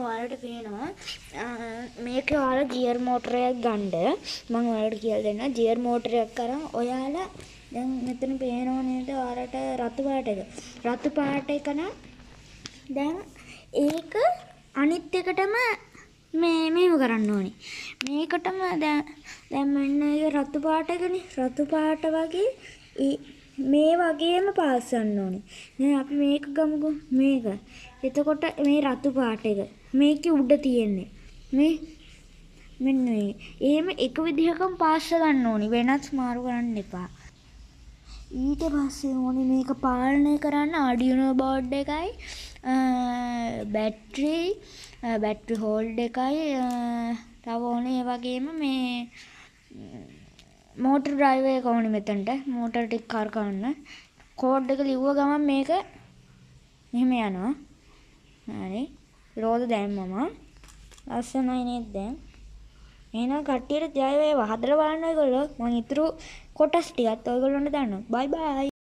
ඔයාලට පේනවා මේකේ ඔයාලා ගියර් මෝටරයක් ගන්න. මම ඔයාලට කියලා දෙන්නම්. ගියර් මෝටරයක් අරන් ඔයාලා දැන් මෙතන පේනව නේද ඔයාලට රතු පාට එක. රතු පාට එක නම් දැන් ඒක අනිත් එකටම මේව කරන්න ඕනේ. මේකටම දැන් මෙන්න ඒක රතු පාට එකනේ. රතු පාට වගේ මේ වගේම පාස් කරන්න ඕනේ. දැන් අපි මේක ගමුකෝ. මේක. එතකොට මේ රතු පාට එක මේකේ උඩ තියෙන්නේ. මේ මෙන්න මේ. එහෙම එක විදිහකම පාස් ගන්න ඕනේ. වෙනස් මාරු කරන්න එපා. ඊට පස්සේ ඕනේ මේක පාලනය කරන්න Arduino board එකයි බැටරි හෝල්ඩ් එකයි තව ඕනේ ඒ වගේම මේ මෝටර් ඩ්‍රයිවර් එක ඕනේ මෙතනට. මෝටර් ටික කරකවන්න. කෝඩ් එක ලිව්ව ගමන් මේක මෙහෙම යනවා. හරි. රෝද දැම්මම ලස්සනයි නේද දැන්? එහෙනම් කට්ටියට ජය වේවා. හදලා බලන්න ඔයගොල්ලෝ. මම ඊතුරු කොටස් ටිකත් ඔයගොල්ලන්ට දාන්නම්. බයි බයි.